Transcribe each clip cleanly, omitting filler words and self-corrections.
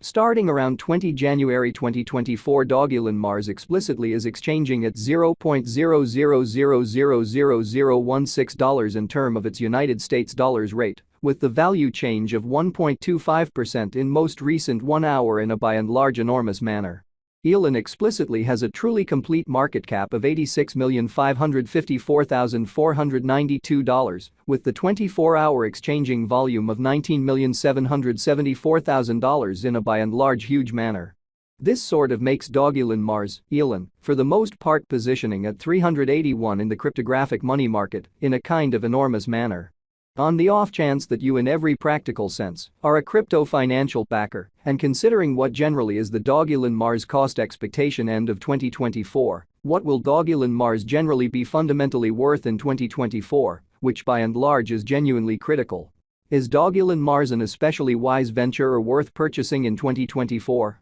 Starting around January 20, 2024, Dogelon Mars explicitly is exchanging at $0.00000016 in term of its United States dollars rate, with the value change of 1.25% in most recent 1 hour in a by and large enormous manner. Elon explicitly has a truly complete market cap of $86,554,492, with the 24-hour exchanging volume of $19,774,000 in a by and large huge manner. This sort of makes Dogelon Mars, Elon, for the most part positioning at 381 in the cryptographic money market in a kind of enormous manner. On the off chance that you in every practical sense are a crypto financial backer, and considering what generally is the Dogelon Mars cost expectation end of 2024, what will Dogelon Mars generally be fundamentally worth in 2024, which by and large is genuinely critical? Is Dogelon Mars an especially wise venture or worth purchasing in 2024?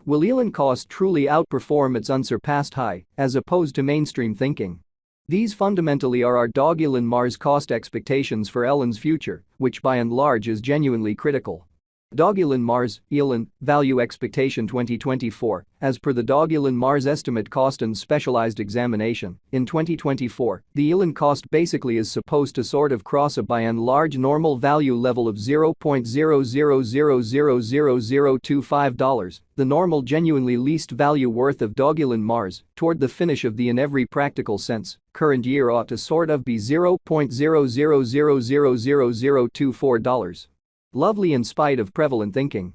Will Elon cost truly outperform its unsurpassed high, as opposed to mainstream thinking? These fundamentally are our Dogelon Mars cost expectations for Elon's future, which by and large is genuinely critical. Dogelon Mars, Elon, value expectation 2024, as per the Dogelon Mars estimate cost and specialized examination, in 2024, the Elon cost basically is supposed to sort of cross a by and large normal value level of $0.00000025, the normal genuinely least value worth of Dogelon Mars, toward the finish of the in every practical sense, current year ought to sort of be $0.00000024. Lovely in spite of prevalent thinking.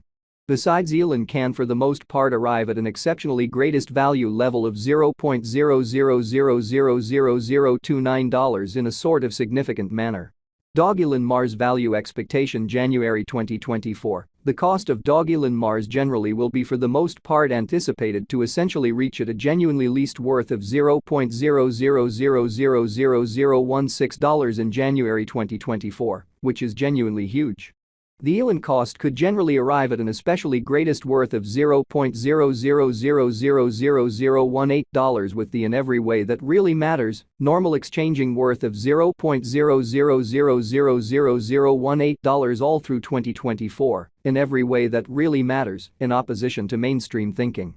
Besides, Elon can for the most part arrive at an exceptionally greatest value level of $0.00000029 in a sort of significant manner. Dogelon Mars value expectation January 2024. The cost of Dogelon Mars generally will be for the most part anticipated to essentially reach at a genuinely least worth of $0.00000016 in January 2024, which is genuinely huge. The Elon cost could generally arrive at an especially greatest worth of $0.00000018 with the in every way that really matters, normal exchanging worth of $0.00000018 all through 2024, in every way that really matters, in opposition to mainstream thinking.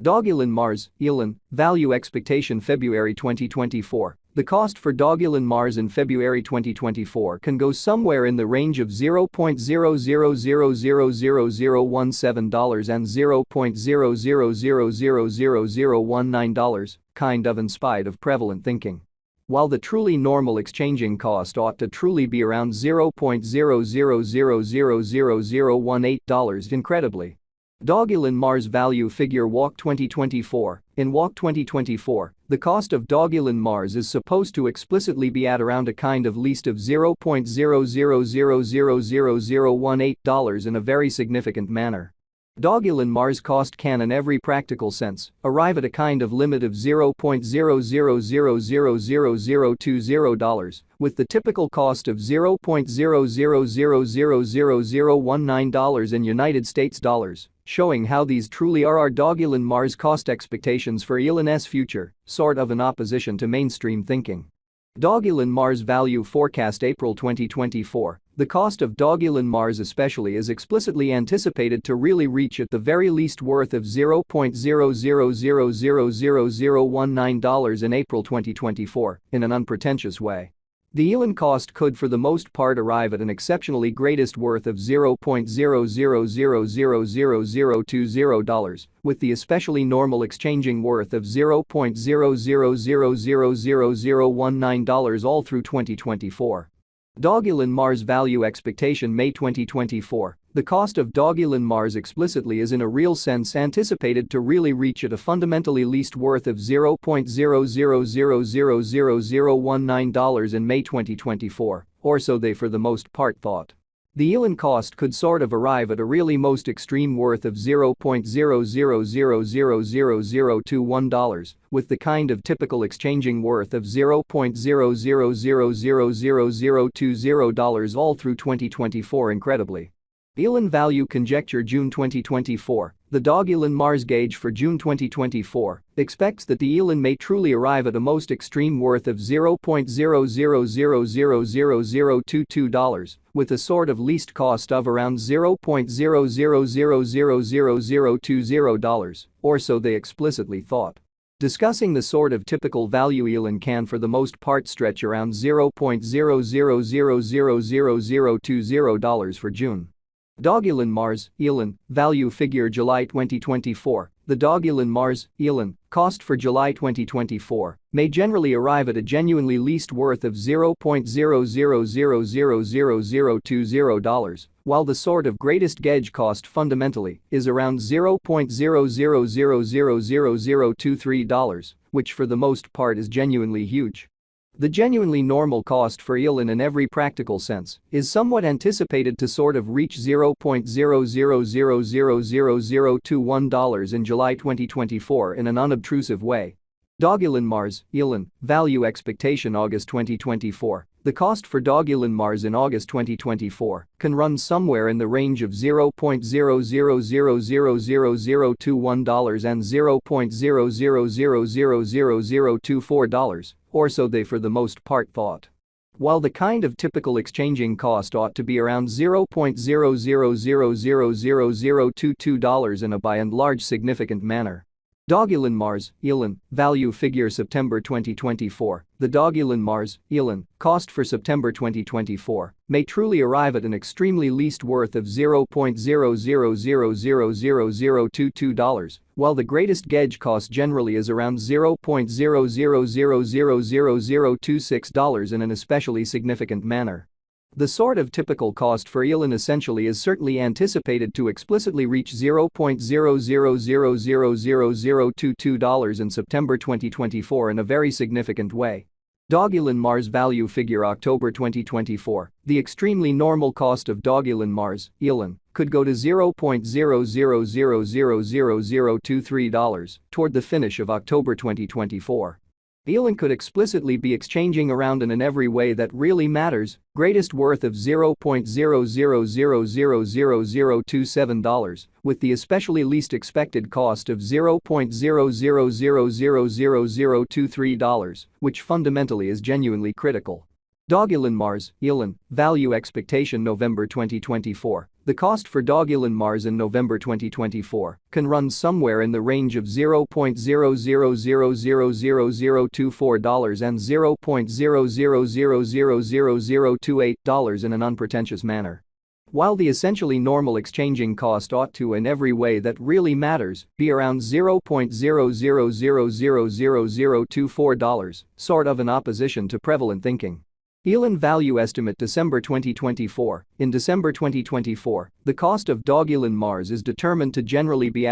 Dogelon Mars, Elon, value expectation February 2024. The cost for Dogelon Mars in February 2024 can go somewhere in the range of $0.00000017 and $0.00000019, kind of in spite of prevalent thinking. While the truly normal exchanging cost ought to truly be around $0.00000018 incredibly. Dogelon Mars value figure Walk 2024. In Walk 2024, the cost of Dogelon Mars is supposed to explicitly be at around a kind of least of $0.00000018 in a very significant manner. Dogelon Mars cost can in every practical sense arrive at a kind of limit of $0.00000020, with the typical cost of $0.00000019 in United States dollars, showing how these truly are our Dogelon Mars cost expectations for Elon's future, sort of in opposition to mainstream thinking. Dogelon Mars value forecast April 2024. The cost of Dogelon Mars especially is explicitly anticipated to really reach at the very least worth of $0.00000019 in April 2024, in an unpretentious way. The Elon cost could for the most part arrive at an exceptionally greatest worth of $0.00000020, with the especially normal exchanging worth of $0.00000019 all through 2024. Dogelon Mars value expectation May 2024. The cost of Dogelon Mars explicitly is in a real sense anticipated to really reach at a fundamentally least worth of $0.00000019 in May 2024, or so they for the most part thought. The Elon cost could sort of arrive at a really most extreme worth of $0.00000021, with the kind of typical exchanging worth of $0.00000020 all through 2024 incredibly. Elon value conjecture June 2024. The Dogelon Mars gauge for June 2024 expects that the elon may truly arrive at a most extreme worth of $0.0000022, with a sort of least cost of around $0.0000020, or so they explicitly thought. Discussing the sort of typical value elon can for the most part stretch around $0.0000020 for June. Dogelon Mars, elon, value figure July 2024. The Dogelon Mars, elon, cost for July 2024 may generally arrive at a genuinely least worth of $0.0000020, while the sort of greatest gauge cost fundamentally is around $0.0000023, which for the most part is genuinely huge. The genuinely normal cost for elon in every practical sense is somewhat anticipated to sort of reach $0.0000021 in July 2024 in an unobtrusive way. Dogelon Mars, elon, value expectation August 2024. The cost for Dogelon Mars in August 2024 can run somewhere in the range of $0.0000021 and $0.0000024, or so they for the most part thought. While the kind of typical exchanging cost ought to be around $0.0000022 in a by and large significant manner. Dogelon Mars, elon, value figure September 2024. The Dogelon Mars, elon, cost for September 2024 may truly arrive at an extremely least worth of $0.0000022, while the greatest gauge cost generally is around $0.0000026 in an especially significant manner. The sort of typical cost for elon essentially is certainly anticipated to explicitly reach $0.0000022 in September 2024 in a very significant way. Dogelon Mars value figure October 2024. The extremely normal cost of Dogelon Mars, elon, could go to $0.0000023 toward the finish of October 2024. Elon could explicitly be exchanging around in every way that really matters, greatest worth of $0.0000027, with the especially least expected cost of $0.0000023, which fundamentally is genuinely critical. Dogelon Mars, elon, value expectation November 2024. The cost for Dogelon Mars in November 2024 can run somewhere in the range of $0.0000024 and $0.0000028 in an unpretentious manner. While the essentially normal exchanging cost ought to in every way that really matters be around $0.0000024, sort of in opposition to prevalent thinking. Elon value estimate December 2024. In December 2024, the cost of Dogelon Mars is determined to generally be at